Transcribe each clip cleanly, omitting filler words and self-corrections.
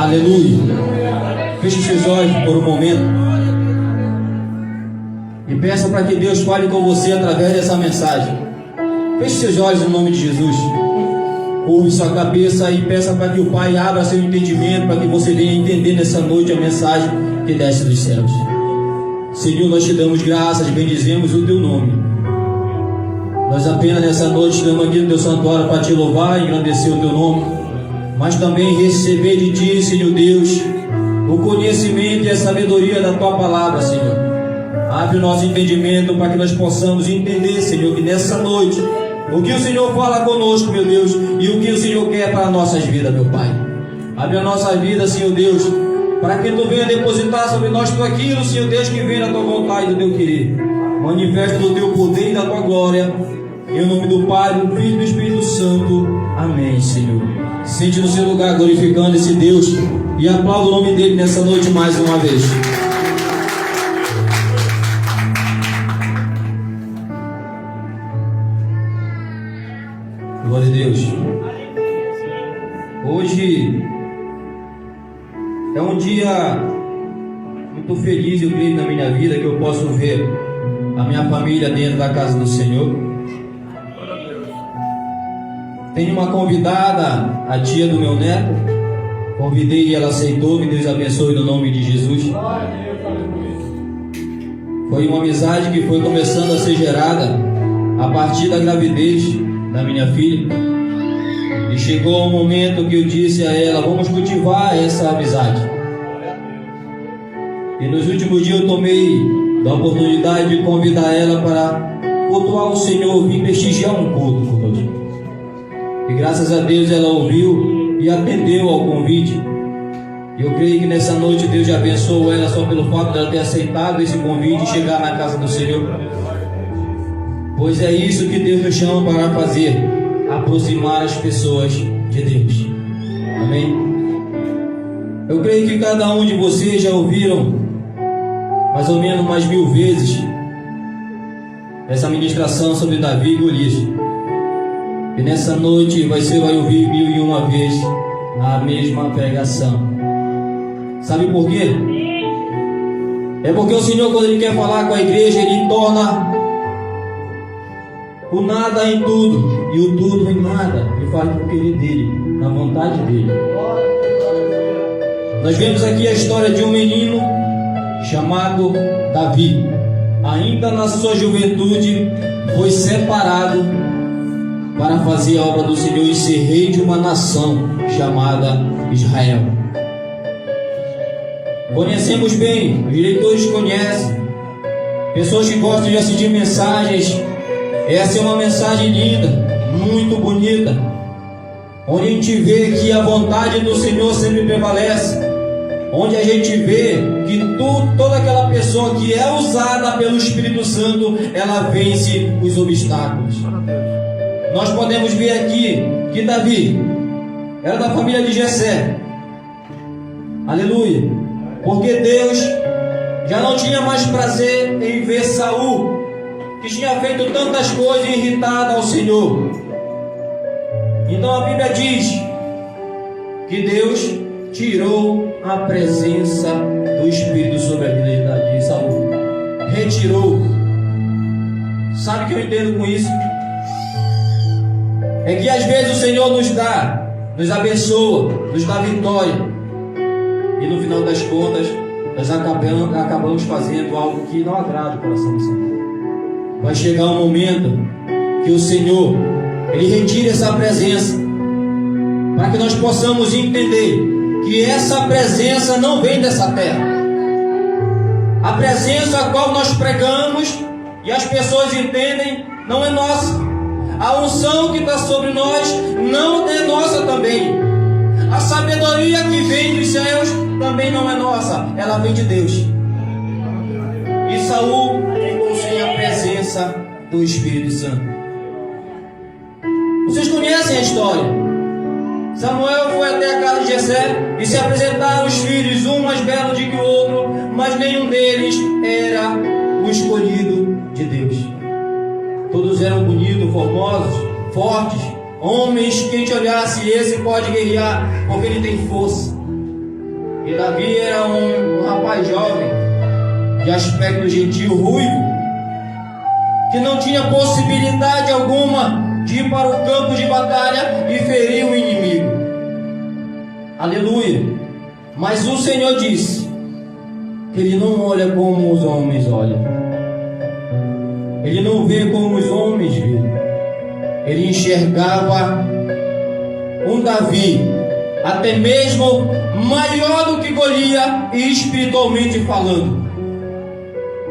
Aleluia. Feche seus olhos por um momento e peça para que Deus fale com você através dessa mensagem. Feche seus olhos no nome de Jesus. Curve sua cabeça e peça para que o Pai abra seu entendimento, para que você venha entender nessa noite a mensagem que desce dos céus. Senhor, nós te damos graças, bendizemos o teu nome. Nós apenas nessa noite estamos aqui no teu santuário para te louvar e engrandecer o teu nome, mas também receber de ti, Senhor Deus, o conhecimento e a sabedoria da tua palavra, Senhor. Abre o nosso entendimento para que nós possamos entender, Senhor, que nessa noite o que o Senhor fala conosco, meu Deus, e o que o Senhor quer para nossas vidas, meu Pai. Abre a nossa vida, Senhor Deus, para que tu venha depositar sobre nós tudo aquilo, Senhor Deus, que vem da tua vontade e do teu querer. Manifesta o teu poder e da tua glória. Em nome do Pai, do Filho e do Espírito Santo. Amém, Senhor. Sente no seu lugar glorificando esse Deus e aplauda o nome dele nessa noite mais uma vez. Glória a Deus. Hoje é um dia muito feliz, eu creio, na minha vida, que eu posso ver a minha família dentro da casa do Senhor. Tenho uma convidada, a tia do meu neto. Convidei e ela aceitou. Que Deus abençoe no nome de Jesus. Foi uma amizade que foi começando a ser gerada a partir da gravidez da minha filha. E chegou um momento que eu disse a ela: vamos cultivar essa amizade. E nos últimos dias eu tomei da oportunidade de convidar ela para cultuar o Senhor, vir prestigiar um culto conosco. E graças a Deus ela ouviu e atendeu ao convite. E eu creio que nessa noite Deus já abençoou ela só pelo fato de ela ter aceitado esse convite e chegar na casa do Senhor. Pois é isso que Deus nos chama para fazer: aproximar as pessoas de Deus. Amém? Eu creio que cada um de vocês já ouviram mais ou menos umas 1000 vezes essa ministração sobre Davi e Golias. E nessa noite você vai ouvir 1001 vezes a mesma pregação. Sabe por quê? É porque o Senhor, quando Ele quer falar com a igreja, Ele torna o nada em tudo e o tudo em nada. Ele faz por querer dele, na vontade dele. Nós vemos aqui a história de um menino chamado Davi. Ainda na sua juventude foi separado para fazer a obra do Senhor e ser rei de uma nação chamada Israel. Conhecemos bem, os leitores conhecem, pessoas que gostam de assistir mensagens. Essa é uma mensagem linda, muito bonita, onde a gente vê que a vontade do Senhor sempre prevalece, onde a gente vê que toda aquela pessoa que é usada pelo Espírito Santo, ela vence os obstáculos. Nós podemos ver aqui que Davi era da família de Jessé. Aleluia. Porque Deus já não tinha mais prazer em ver Saul, que tinha feito tantas coisas e irritado ao Senhor. Então a Bíblia diz que Deus tirou a presença do Espírito sobre a vida de Saul. Retirou. Sabe o que eu entendo com isso? É que às vezes o Senhor nos abençoa, nos dá vitória, e no final das contas nós acabamos fazendo algo que não agrada o coração do Senhor. Vai chegar um momento que o Senhor, Ele retira essa presença, para que nós possamos entender que essa presença não vem dessa terra. A presença a qual nós pregamos e as pessoas entendem não é nossa. A unção que está sobre nós não é nossa também. A sabedoria que vem dos céus também não é nossa, ela vem de Deus. E Saul ficou sem a presença do Espírito Santo. Vocês conhecem a história. Samuel foi até a casa de Jessé e se apresentaram os filhos, um mais belo do que o outro, mas nenhum deles era o escolhido de Deus. Todos eram bonitos, formosos, fortes, homens que a gente olhasse, esse pode guerrear, porque ele tem força. E Davi era um rapaz jovem, de aspecto gentil, ruivo, que não tinha possibilidade alguma de ir para o campo de batalha e ferir o inimigo. Aleluia. Mas o Senhor disse que Ele não olha como os homens olham. Ele não vê como os homens veem. Ele enxergava um Davi, até mesmo maior do que Golias, espiritualmente falando.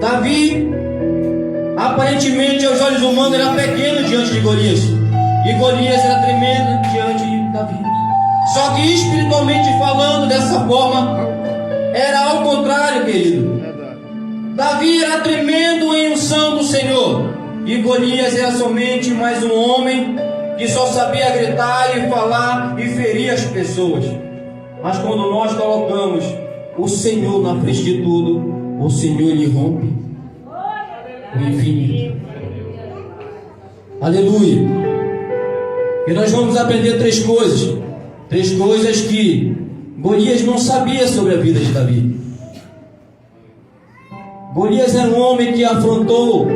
Davi, aparentemente aos olhos humanos, era pequeno diante de Golias, e Golias era tremendo diante de Davi. Só que espiritualmente falando, dessa forma, era ao contrário, querido. Davi era tremendo em unção do Senhor, e Golias era somente mais um homem que só sabia gritar e falar e ferir as pessoas. Mas quando nós colocamos o Senhor na frente de tudo, o Senhor Ele rompe o infinito. Aleluia. E nós vamos aprender três coisas que Golias não sabia sobre a vida de Davi. Golias era um homem que afrontou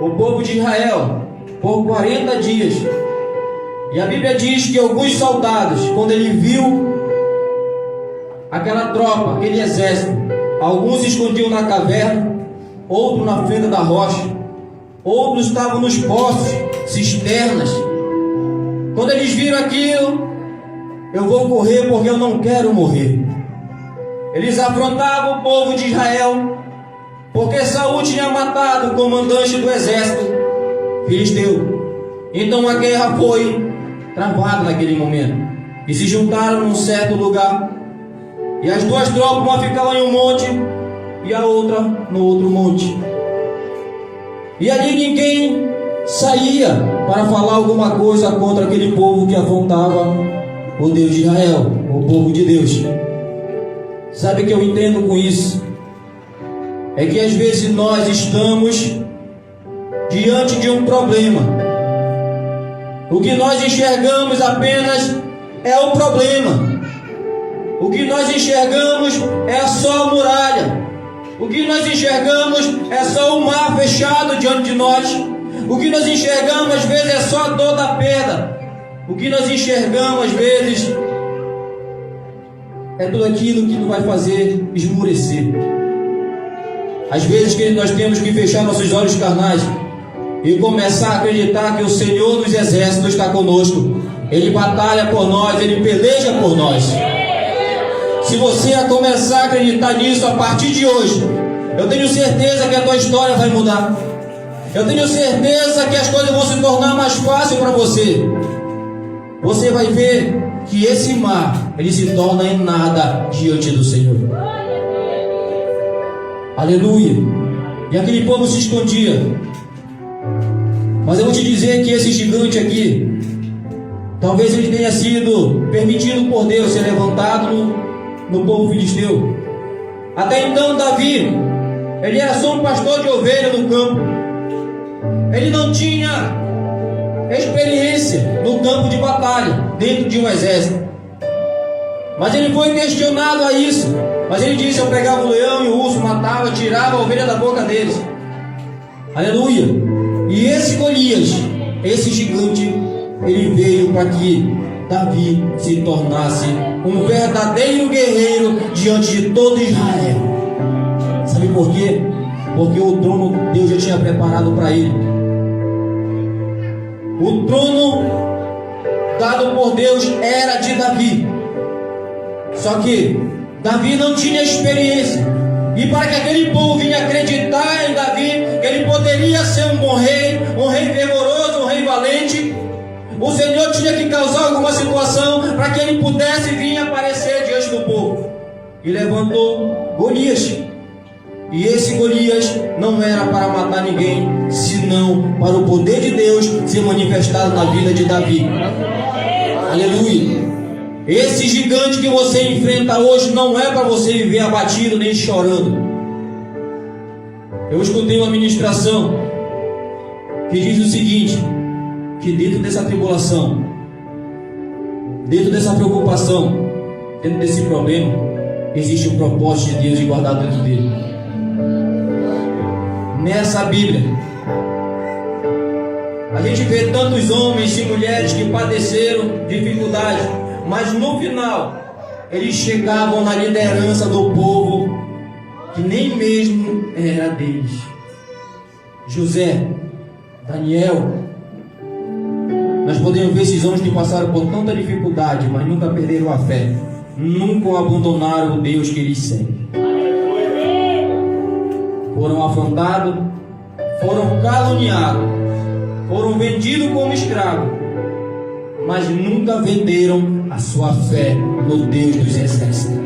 o povo de Israel por 40 dias. E a Bíblia diz que alguns soldados, quando ele viu aquela tropa, aquele exército, alguns se escondiam na caverna, outros na fenda da rocha, outros estavam nos poços, cisternas. Quando eles viram aquilo, eu vou correr porque eu não quero morrer. Eles afrontavam o povo de Israel, porque Saul tinha matado o comandante do exército filisteu. Então a guerra foi travada naquele momento, e se juntaram num certo lugar, e as duas tropas, uma ficava em um monte e a outra no outro monte, e ali ninguém saía para falar alguma coisa contra aquele povo que afrontava o Deus de Israel, o povo de Deus. Sabe o que eu entendo com isso? É que às vezes nós estamos diante de um problema. O que nós enxergamos apenas é o problema. O que nós enxergamos é só a muralha. O que nós enxergamos é só o mar fechado diante de nós. O que nós enxergamos às vezes é só a dor da perda. O que nós enxergamos às vezes é tudo aquilo que nos vai fazer esmurecer. Às vezes que nós temos que fechar nossos olhos carnais e começar a acreditar que o Senhor dos Exércitos está conosco. Ele batalha por nós, Ele peleja por nós. Se você começar a acreditar nisso a partir de hoje, eu tenho certeza que a tua história vai mudar. Eu tenho certeza que as coisas vão se tornar mais fáceis para você. Você vai ver que esse mar, ele se torna em nada diante do Senhor. Aleluia. E aquele povo se escondia. Mas eu vou te dizer que esse gigante aqui, talvez ele tenha sido permitido por Deus ser levantado no povo filisteu. Até então Davi, ele era só um pastor de ovelha no campo. Ele não tinha experiência no campo de batalha, dentro de um exército. Mas ele foi questionado a isso. Mas ele disse: eu pegava o leão e o urso, matava, tirava a ovelha da boca deles. Aleluia. E esse Golias, esse gigante, ele veio para que Davi se tornasse um verdadeiro guerreiro diante de todo Israel. Sabe por quê? Porque o trono Deus já tinha preparado para ele. O trono dado por Deus era de Davi. Só que Davi não tinha experiência. E para que aquele povo vinha acreditar em Davi, que ele poderia ser um bom rei, um rei fervoroso, um rei valente, o Senhor tinha que causar alguma situação para que ele pudesse vir aparecer diante do povo. E levantou Golias. E esse Golias não era para matar ninguém, senão para o poder de Deus ser manifestado na vida de Davi. Aleluia. Esse gigante que você enfrenta hoje não é para você viver abatido nem chorando. Eu escutei uma ministração que diz o seguinte: que dentro dessa tribulação, dentro dessa preocupação, dentro desse problema, existe um propósito de Deus de guardar dentro dele. Nessa Bíblia, a gente vê tantos homens e mulheres que padeceram dificuldades, mas no final, eles chegavam na liderança do povo, que nem mesmo era deles. José, Daniel, nós podemos ver esses homens que passaram por tanta dificuldade, mas nunca perderam a fé, nunca abandonaram o Deus que eles servem. Foram afrontados, foram caluniados, foram vendidos como escravos, mas nunca venderam a sua fé no Deus dos exércitos.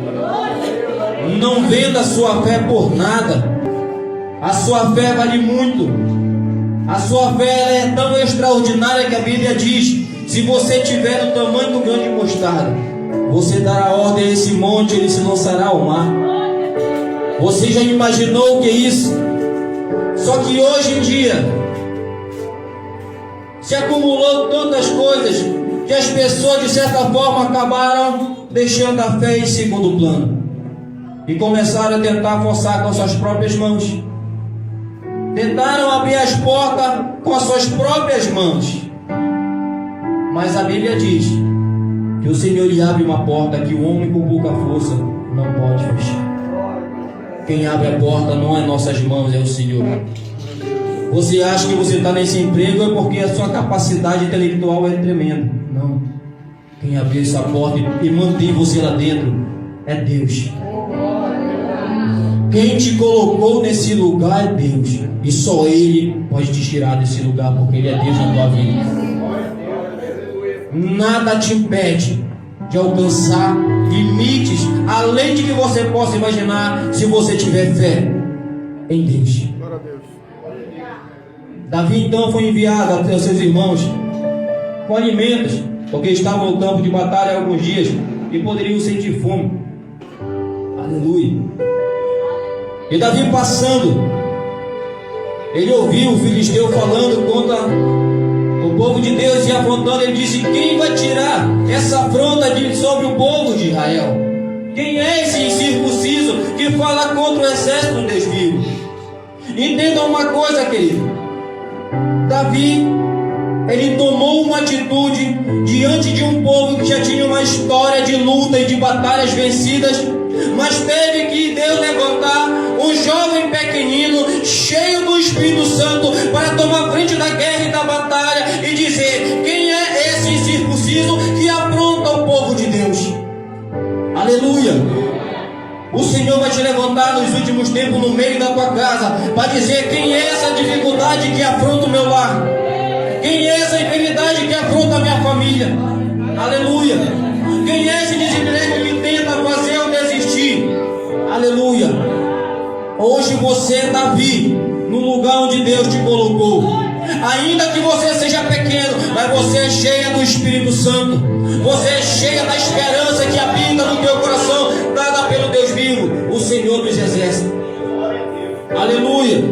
Não venda a sua fé por nada. A sua fé vale muito. A sua fé é tão extraordinária que a Bíblia diz: se você tiver o tamanho do grão de mostarda, você dará ordem a esse monte, ele se lançará ao mar. Você já imaginou o que é isso? Só que hoje em dia se acumulou tantas coisas que as pessoas de certa forma acabaram deixando a fé em segundo plano e começaram a tentar forçar com suas próprias mãos. Tentaram abrir as portas com as suas próprias mãos. Mas a Bíblia diz que o Senhor lhe abre uma porta que o homem com pouca força não pode fechar. Quem abre a porta não é nossas mãos, é o Senhor. Você acha que você está nesse emprego é porque a sua capacidade intelectual é tremenda. Não. Quem abriu essa porta e mantém você lá dentro é Deus. Quem te colocou nesse lugar é Deus. E só Ele pode te tirar desse lugar, porque Ele é Deus na tua vida. Nada te impede de alcançar limites além de que você possa imaginar, se você tiver fé em Deus. Davi então foi enviado até os seus irmãos com alimentos, porque estavam no campo de batalha há alguns dias e poderiam sentir fome. Aleluia. E Davi passando, ele ouviu o filisteu falando contra o povo de Deus e afrontando. Ele disse: quem vai tirar essa afronta sobre o povo de Israel? Quem é esse incircunciso que fala contra o exército do Deus vivo? Entenda uma coisa, querido. Davi, ele tomou uma atitude diante de um povo que já tinha uma história de luta e de batalhas vencidas, mas teve que Deus levantar um jovem pequenino, cheio do Espírito Santo, para tomar frente da guerra e da batalha e dizer: quem é esse incircunciso que afronta o povo de Deus? Aleluia! O Senhor vai te levantar nos últimos tempos no meio da tua casa para dizer: quem é essa dificuldade que afronta o meu lar? Quem é essa enfermidade que afronta a minha família? Aleluia! Quem é esse desemprego que tenta fazer eu desistir? Aleluia! Hoje você é Davi, no lugar onde Deus te colocou. Ainda que você seja pequeno, mas você é cheia do Espírito Santo. Você é cheia da esperança que habita no teu coração, dada pelo Deus vivo, o Senhor dos exércitos. Aleluia!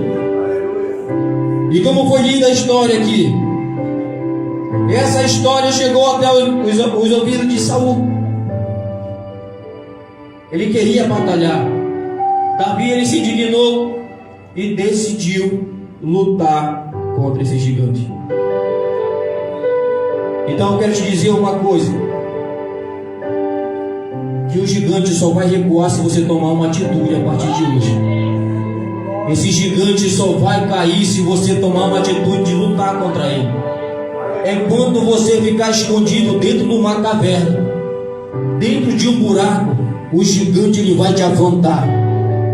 E como foi lida a história aqui? Essa história chegou até os ouvidos de Saul. Ele queria batalhar. Davi, ele se indignou e decidiu lutar contra esse gigante. Então eu quero te dizer uma coisa: que o gigante só vai recuar se você tomar uma atitude a partir de hoje. Esse gigante só vai cair se você tomar uma atitude de lutar contra ele. É quando você ficar escondido dentro de uma caverna, dentro de um buraco, o gigante ele vai te afrontar.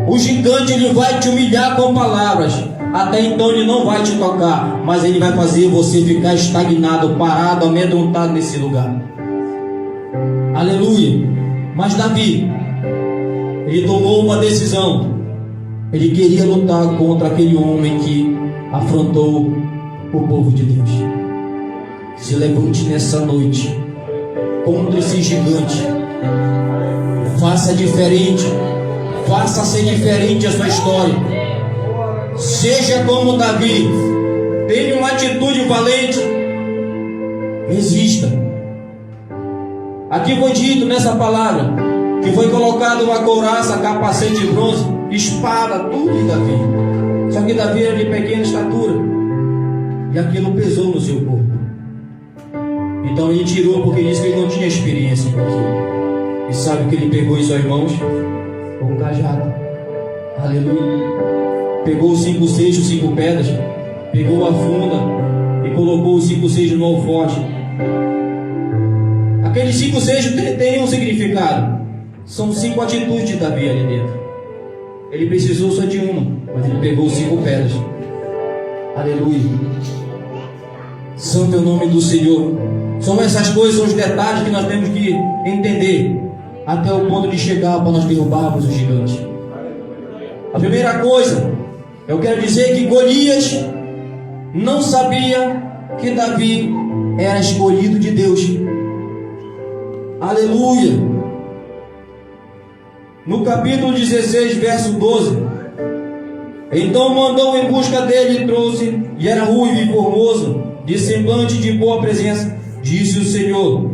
O gigante ele vai te humilhar com palavras. Até então ele não vai te tocar, mas ele vai fazer você ficar estagnado, parado, amedrontado nesse lugar. Aleluia. Mas Davi, ele tomou uma decisão. Ele queria lutar contra aquele homem que afrontou o povo de Deus. Se levante nessa noite contra esse gigante. Faça diferente. Faça ser diferente a sua história. Seja como Davi. Tenha uma atitude valente. Resista. Aqui foi dito nessa palavra que foi colocado uma couraça, capacete de bronze, espada, tudo de Davi. Só que Davi era de pequena estatura, e aquilo pesou no seu corpo. Então ele tirou, porque disse que ele não tinha experiência com aquilo. E sabe o que ele pegou em suas mãos? Um cajado. Aleluia. Pegou os 5 seixos, 5 pedras, pegou a funda e colocou os 5 seixos no alforje. Aqueles 5 seixos têm um significado. São 5 atitudes de Davi ali dentro. Ele precisou só de uma, mas ele pegou 5 pedras. Aleluia. Santo é o nome do Senhor. São essas coisas, são os detalhes que nós temos que entender, até o ponto de chegar para nós derrubarmos o gigante. A primeira coisa, eu quero dizer que Golias não sabia que Davi era escolhido de Deus. Aleluia. No capítulo 16, verso 12: então mandou em busca dele e trouxe, e era ruivo e formoso, de semblante de boa presença. Disse o Senhor: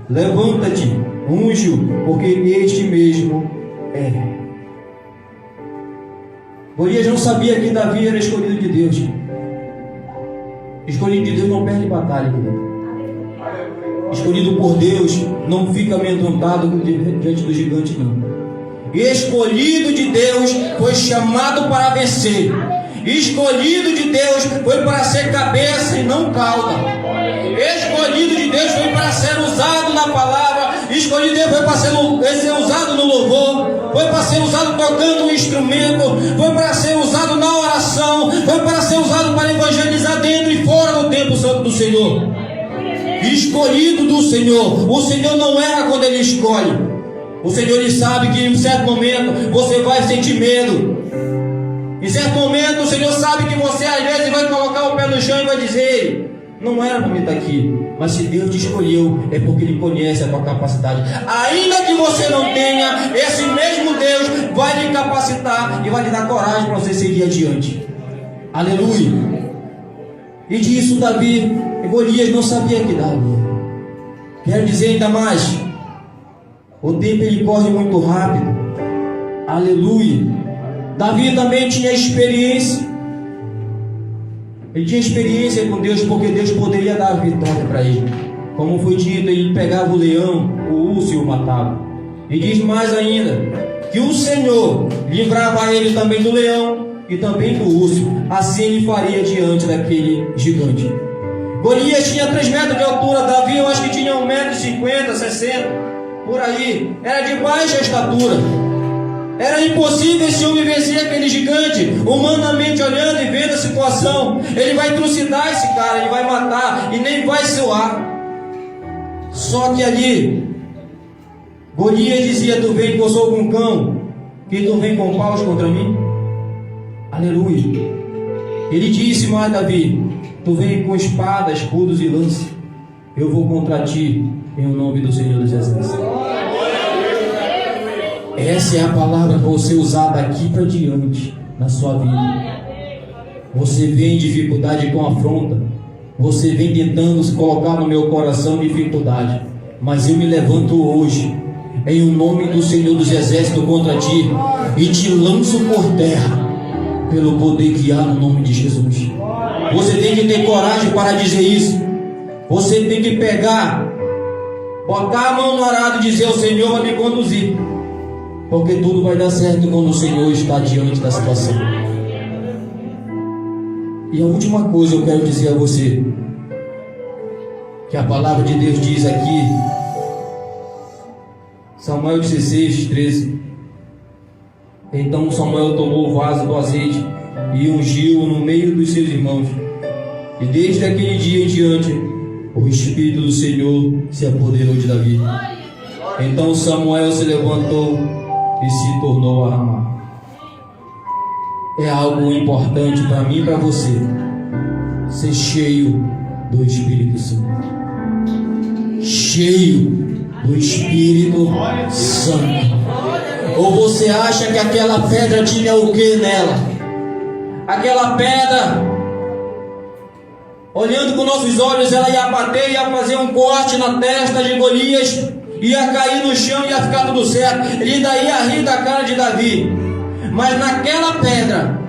levanta-te, unge-o, porque este mesmo é. Golias não sabia que Davi era escolhido de Deus. Escolhido de Deus não perde batalha, querido. Escolhido por Deus não fica amedrontado diante do gigante, não. Escolhido de Deus foi chamado para vencer. Escolhido de Deus foi para ser cabeça e não cauda. Escolhido de Deus foi para ser usado na palavra. Escolhido de Deus foi para ser usado no louvor. Foi para ser usado tocando um instrumento. Foi para ser usado na oração. Foi para ser usado para evangelizar dentro e fora do templo santo do Senhor. Escolhido do Senhor. O Senhor não erra quando Ele escolhe. O Senhor Ele sabe que em certo momento você vai sentir medo. Em certo momento o Senhor sabe que você às vezes vai colocar o pé no chão e vai dizer: não era para mim estar aqui. Mas se Deus te escolheu, é porque Ele conhece a tua capacidade. Ainda que você não tenha, esse mesmo Deus vai lhe capacitar e vai lhe dar coragem para você seguir adiante. Aleluia. E disso Davi e Golias não sabia que Davi. Quero dizer ainda mais, o tempo ele corre muito rápido. Aleluia. Davi também tinha experiência. Ele tinha experiência com Deus, porque Deus poderia dar a vitória para ele. Como foi dito, ele pegava o leão, o urso e o matava. E diz mais ainda, que o Senhor livrava ele também do leão e também do urso. Assim ele faria diante daquele gigante. Golias tinha 3 metros de altura. Davi eu acho que tinha 1,50 m, 60 por aí. Era de baixa estatura. Era impossível esse homem vencer aquele gigante. Humanamente olhando e vendo a situação, ele vai trucidar esse cara, ele vai matar e nem vai suar. Só que ali Golias dizia: tu vem que eu sou um cão, que tu vem com paus contra mim? Aleluia. Ele disse mais: Davi, tu vem com espada, escudos e lança. Eu vou contra ti em nome do Senhor dos Exércitos. Essa é a palavra para você usar daqui para diante na sua vida. Você vem em dificuldade com afronta. Você vem tentando se colocar no meu coração dificuldade. Mas eu me levanto hoje em nome do Senhor dos Exércitos contra ti e te lanço por terra pelo poder que há no nome de Jesus. Você tem que ter coragem para dizer isso. Você tem que pegar, botar a mão no arado e dizer: o Senhor vai me conduzir. Porque tudo vai dar certo quando o Senhor está diante da situação. E a última coisa eu quero dizer a você, que a palavra de Deus diz aqui, Samuel 16, 13. Então Samuel tomou o vaso do azeite e ungiu no meio dos seus irmãos. E desde aquele dia em diante, o Espírito do Senhor se apoderou de Davi. Então Samuel se levantou e se tornou a ramar. É algo importante para mim e para você, ser cheio do Espírito Santo. Cheio do Espírito Santo. Ou você acha que aquela pedra tinha o que nela? Aquela pedra, olhando com nossos olhos, ela ia bater, ia fazer um corte na testa de Golias. ia cair no chão e ia ficar tudo certo. Ele ainda ia rir da cara de Davi. Mas naquela pedra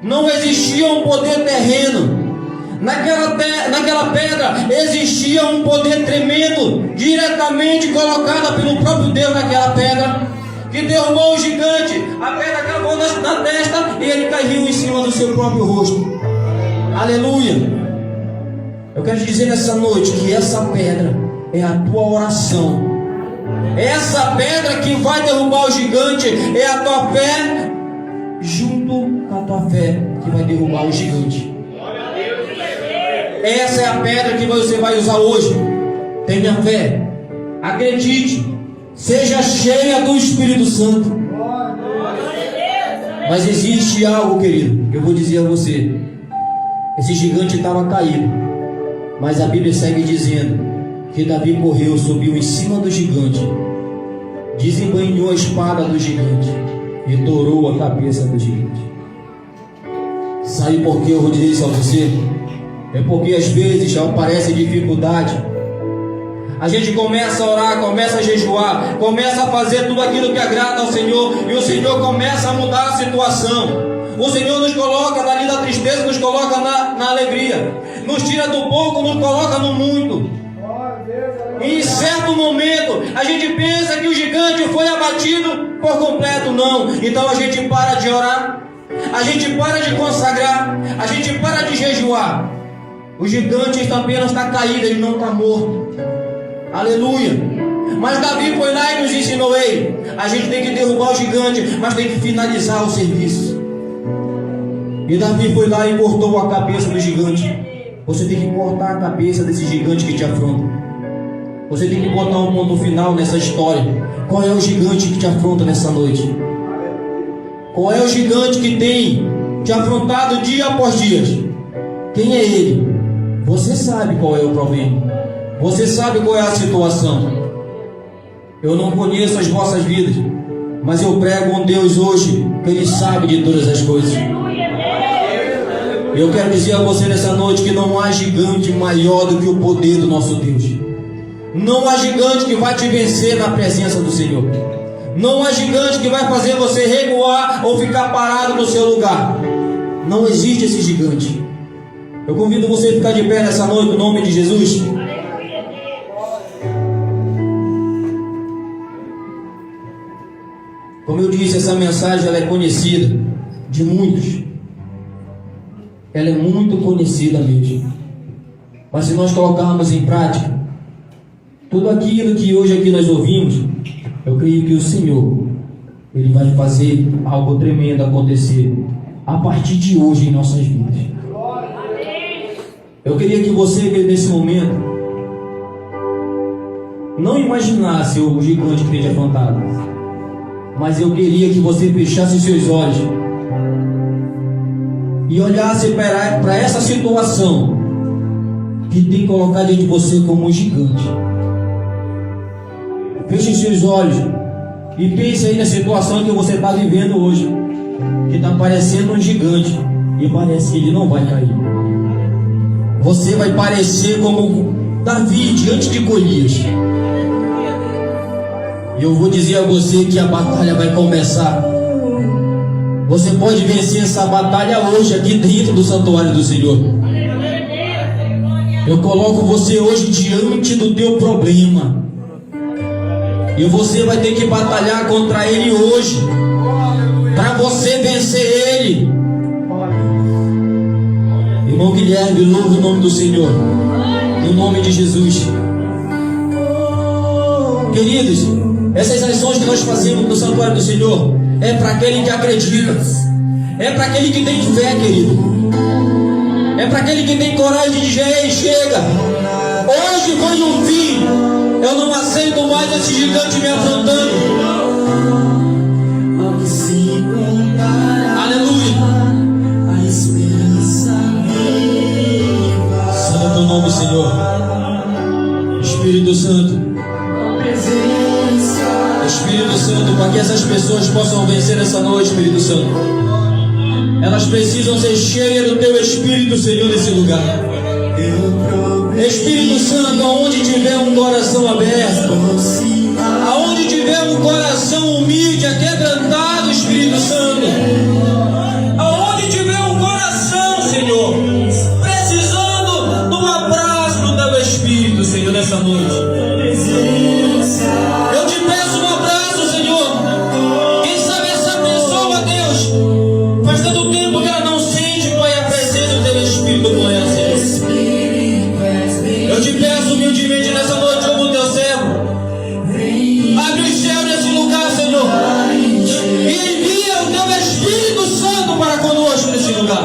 não existia um poder terreno. Naquela pedra existia um poder tremendo, diretamente colocado pelo próprio Deus naquela pedra, que derrubou o gigante. A pedra acabou na testa e ele caiu em cima do seu próprio rosto. Aleluia. Eu quero te dizer nessa noite que essa pedra é a tua oração. Essa pedra que vai derrubar o gigante é a tua fé, junto com a tua fé que vai derrubar o gigante. Essa é a pedra que você vai usar hoje. Tenha fé, acredite, seja cheia do Espírito Santo. Mas existe algo, querido, que eu vou dizer a você. Esse gigante estava caído, mas a Bíblia segue dizendo que Davi correu, subiu em cima do gigante, desembainhou a espada do gigante e dourou a cabeça do gigante. Sabe por que eu vou dizer isso a você? É porque às vezes aparece dificuldade. A gente começa a orar, começa a jejuar, começa a fazer tudo aquilo que agrada ao Senhor, e o Senhor começa a mudar a situação. O Senhor nos coloca dali da tristeza, nos coloca na alegria, nos tira do pouco, nos coloca no muito. E em certo momento a gente pensa que o gigante foi abatido por completo. Não. Então a gente para de orar, a gente para de consagrar, a gente para de jejuar. O gigante apenas está caído, ele não está morto. Aleluia. Mas Davi foi lá e nos ensinou: ei, a gente tem que derrubar o gigante, mas tem que finalizar o serviço. E Davi foi lá e cortou a cabeça do gigante. Você tem que cortar a cabeça desse gigante que te afronta. Você tem que botar um ponto final nessa história. Qual é o gigante que te afronta nessa noite? Qual é o gigante que tem te afrontado dia após dia? Quem é ele? Você sabe qual é o problema. Você sabe qual é a situação. Eu não conheço as vossas vidas, mas eu prego um Deus hoje que Ele sabe de todas as coisas. Eu quero dizer a você nessa noite que não há gigante maior do que o poder do nosso Deus. Não há gigante que vai te vencer na presença do Senhor. Não há gigante que vai fazer você recuar ou ficar parado no seu lugar. Não existe esse gigante. Eu convido você a ficar de pé nessa noite, no nome de Jesus. Como eu disse, essa mensagem ela é conhecida de muitos. Ela é muito conhecida mesmo. Mas se nós colocarmos em prática tudo aquilo que hoje aqui nós ouvimos, eu creio que o Senhor Ele vai fazer algo tremendo acontecer a partir de hoje em nossas vidas. Eu queria que você, nesse momento, não imaginasse o gigante que tem te afrontado, mas eu queria que você fechasse seus olhos e olhasse para essa situação que tem colocado diante de você como um gigante. Feche seus olhos e pense aí na situação que você está vivendo hoje, que está parecendo um gigante e parece que ele não vai cair. Você vai parecer como Davi diante de Golias. E eu vou dizer a você que a batalha vai começar. Você pode vencer essa batalha hoje aqui dentro do santuário do Senhor. Eu coloco você hoje diante do teu problema. E você vai ter que batalhar contra ele hoje, para você vencer ele. Irmão Guilherme, louve o nome do Senhor, no nome de Jesus. Queridos, essas ações que nós fazemos no santuário do Senhor é para aquele que acredita, é para aquele que tem fé, querido, é para aquele que tem coragem de dizer: ei, chega, hoje foi um fim, eu não aceito mais esse gigante me afrontando. Aleluia. Santo é o nome, Senhor. Espírito Santo, Espírito Santo, para que essas pessoas possam vencer essa noite, Espírito Santo, elas precisam ser cheias do Teu Espírito, Senhor, nesse lugar. Espírito Santo, aonde tiver um coração aberto, aonde tiver um coração humilde, aquebrantado, Espírito Santo, aonde tiver um coração, Senhor, precisando de um abraço do Teu Espírito, Senhor, nessa noite, eu te peço um abraço, Senhor. Quem sabe essa pessoa, Deus, faz tanto tempo que ela não sente, Pai, a presença do Teu Espírito com ela, Senhor. Eu te peço humildemente nessa noite, como Teu servo, abre o céu nesse lugar, Senhor, e envia o Teu Espírito Santo para conosco nesse lugar.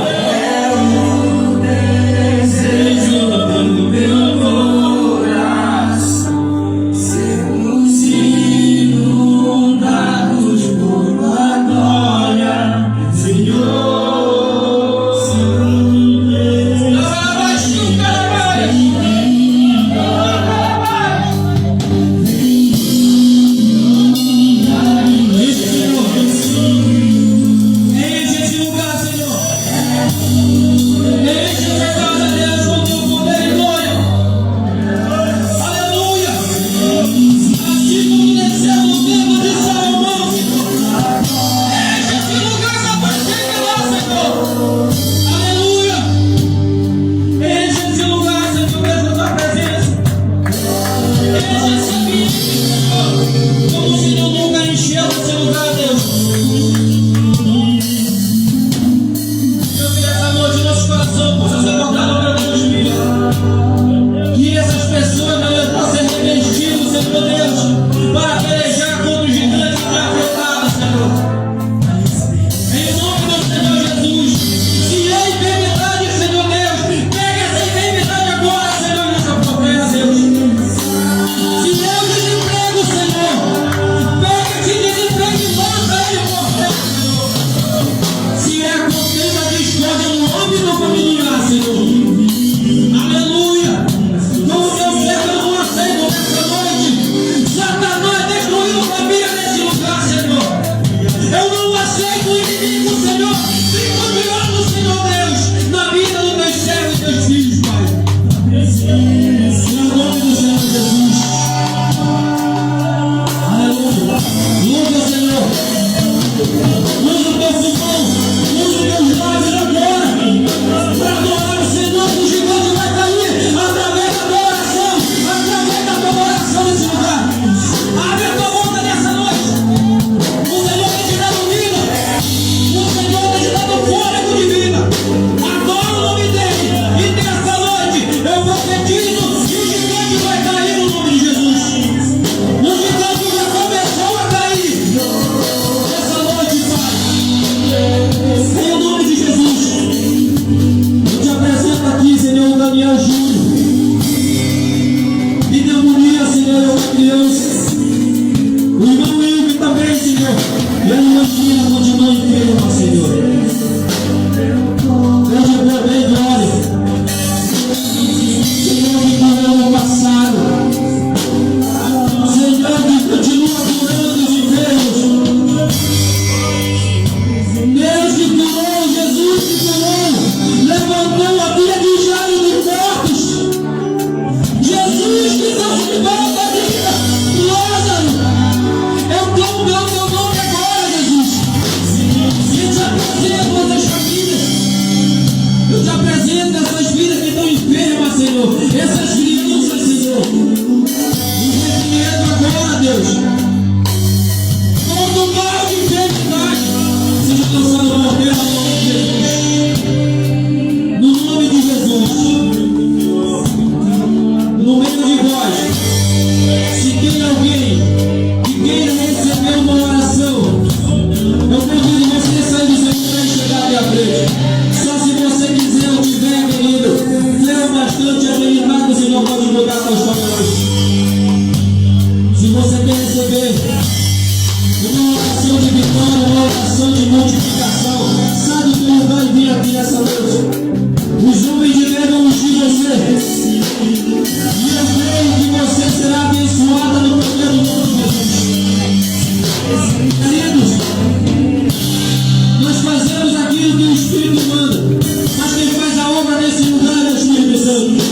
Espírito manda, mas quem faz a obra nesse lugar é o Espírito Santo.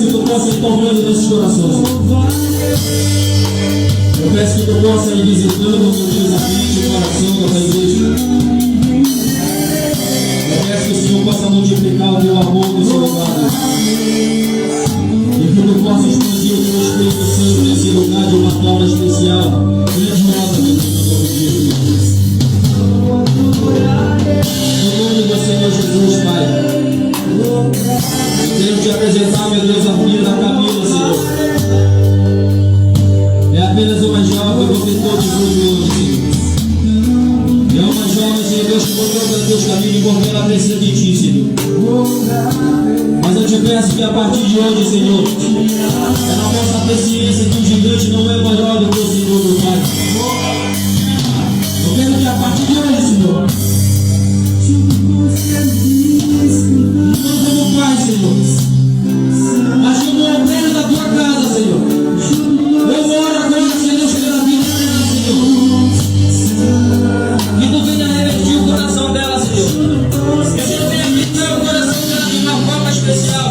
que tu possa ir tocando nesses corações. Eu peço que tu possa ir visitando, meu Deus, a mente e o coração da tua igreja. Eu peço que o Senhor possa multiplicar o teu amor no seu lugar. E que tu possa expandir o teu Espírito Santo nesse lugar de uma forma especial. Grandiosa, meu Deus, no nome de Jesus. No nome do Senhor Jesus, Pai. Eu quero te apresentar, meu Deus, a filha da Camila, Senhor. É apenas uma jovem protetor de fruto, Senhor. É uma jovem, Senhor Deus, que botou para Deus caminho porque ela precisa de Ti, Senhor. Mas eu te peço que a partir de hoje, Senhor, ela possa ter ciência que o gigante não é maior do que o Senhor, meu Pai. Eu quero que a partir de hoje, Senhor, não como pai, Senhor, mas como obreiro da Tua casa, Senhor. Eu oro agora, Senhor, pela vida dela, Senhor. Que Tu venha revestir o coração dela, Senhor. Que Tu venha pintar o coração dela de uma forma especial.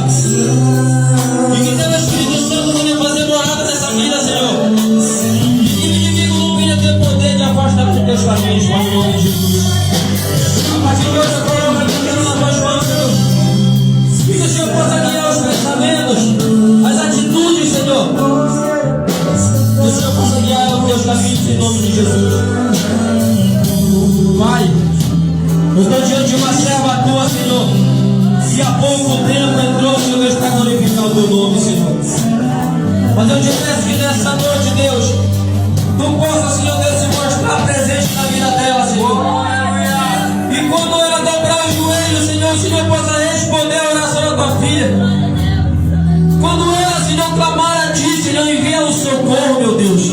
E que Teu Espírito Santo venha fazer morada nessa vida, Senhor. E que o inimigo não venha ter poder de afastar dos Teus caminhos, Pai, em nome de Jesus. A partir de hoje, eu coloco a minha mão nas Tuas mãos, Senhor. E que o Senhor possa guiar os pensamentos, as atitudes, Senhor. Que o Senhor possa guiar os Teus caminhos em nome de Jesus. Pai, eu estou diante de uma serva Tua, Senhor, que há pouco tempo entrou, Senhor Deus, para glorificar o Teu nome, Senhor. Mas eu te peço que nessa noite, Deus, Tu possa, Senhor Deus, se mostrar presente na vida dela, Senhor. E quando ela dobrar os joelhos, Senhor, o Senhor possa responder a oração da Tua filha. Quando ela, Senhor, clamar a Ti, Senhor, envia o socorro, meu Deus.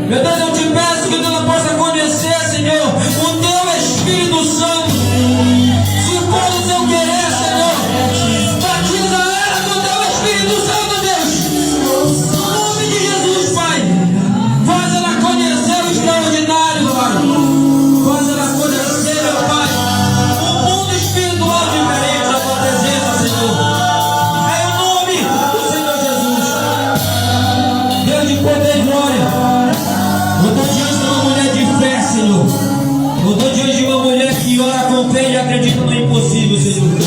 Meu Deus, eu te peço que ela possa conhecer, Senhor, o Teu Espírito Santo. Se for o Teu querer, Senhor, batiza ela com o Teu Espírito Santo, Deus. No nome de Jesus, Pai. Faz ela conhecer o extraordinário, Pai. Faz ela conhecer, meu Pai, um mundo espiritual diferente da Tua presença, Senhor. É o nome do Senhor Jesus. Deus de poder e glória. Eu estou diante de uma mulher de fé, Senhor. Eu estou diante de uma mulher que ora com fé e acredita no impossível, Senhor.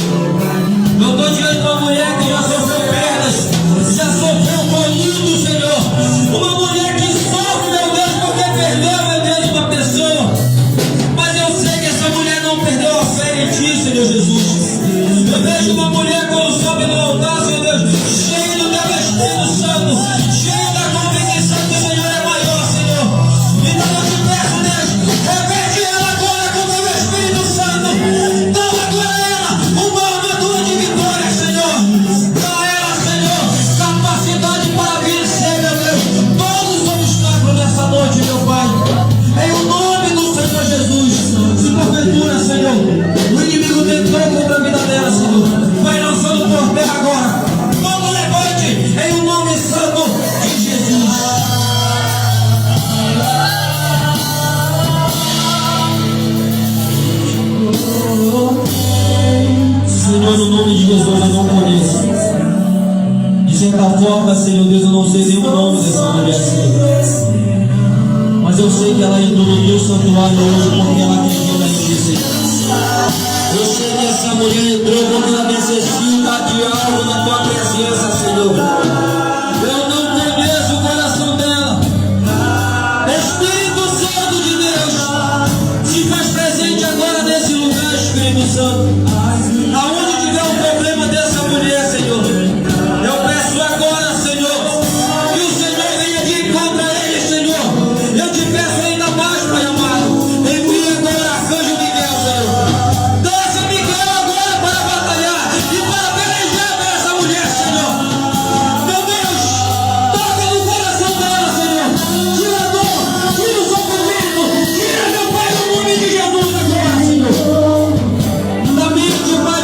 Eu estou diante de uma mulher que já sofreu perdas, já sofreu colhido, Senhor. Uma mulher que sofre, meu Deus, porque perdeu, meu Deus, uma pessoa. Mas eu sei que essa mulher não perdeu a fé em Ti, Senhor Jesus. Eu vejo uma mulher quando sobe no altar, Senhor Deus, cheia do Teu Espírito Santo, cheia da convicção que o Senhor é maior, Senhor. Então eu te peço, Deus, reveste ela agora com o Teu Espírito Santo. Dá agora a ela uma armadura de vitória, Senhor. Dá a ela, Senhor, capacidade para vencer, meu Deus, todos os obstáculos dessa noite, meu Pai. Em o nome do Senhor Jesus. Se porventura, Senhor, o inimigo tentou contra a vida dela, Senhor, vai lançando por terra agora. Vamos, levante em o nome santo de Jesus. Senhor, no nome de Jesus, eu não conheço. De certa forma, Senhor Deus, eu não sei nem o nome dessa mulher, Senhor. Mas eu sei que ela entrou no Teu santuário hoje porque ela acredita em Ti, Senhor. Eu sei que essa mulher entrou porque ela necessita de algo na Tua presença, Senhor. Eu não conheço o coração dela. Espírito Santo de Deus, se faz presente agora nesse lugar, Espírito Santo. Aonde tiver um problema dessa mulher, Senhor, eu peço agora, Senhor, que o Senhor venha de encontro a ele, Senhor. Eu te peço ainda mais, Pai amado. Envia agora arcanjo Miguel, Senhor. Desce Miguel agora para batalhar e para pelejar para essa mulher, Senhor. Meu Deus, toca no coração dela, Senhor. Tira a dor, tira o sofrimento, tira, meu Pai, no nome de Jesus agora, Senhor. Da mente, Pai,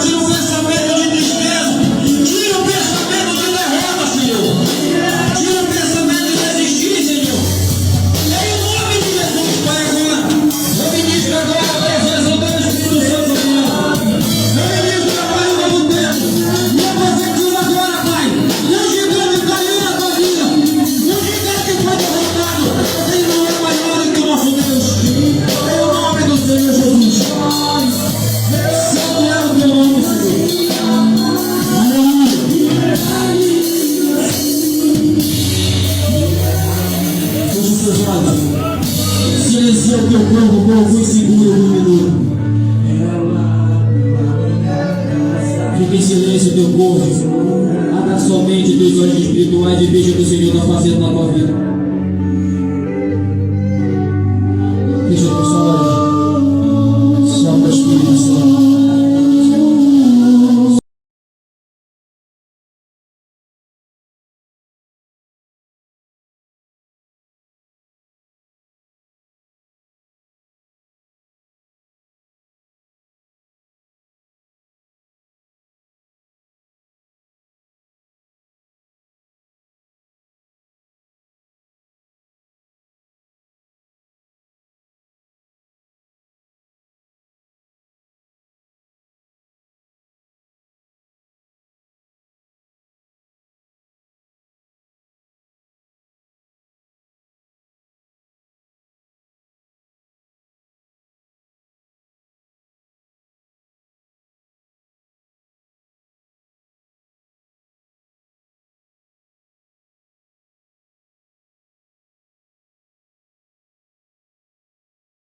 esse teu corpo. Abra somente teus olhos espirituais e veja o que o Senhor está fazendo na tua vida.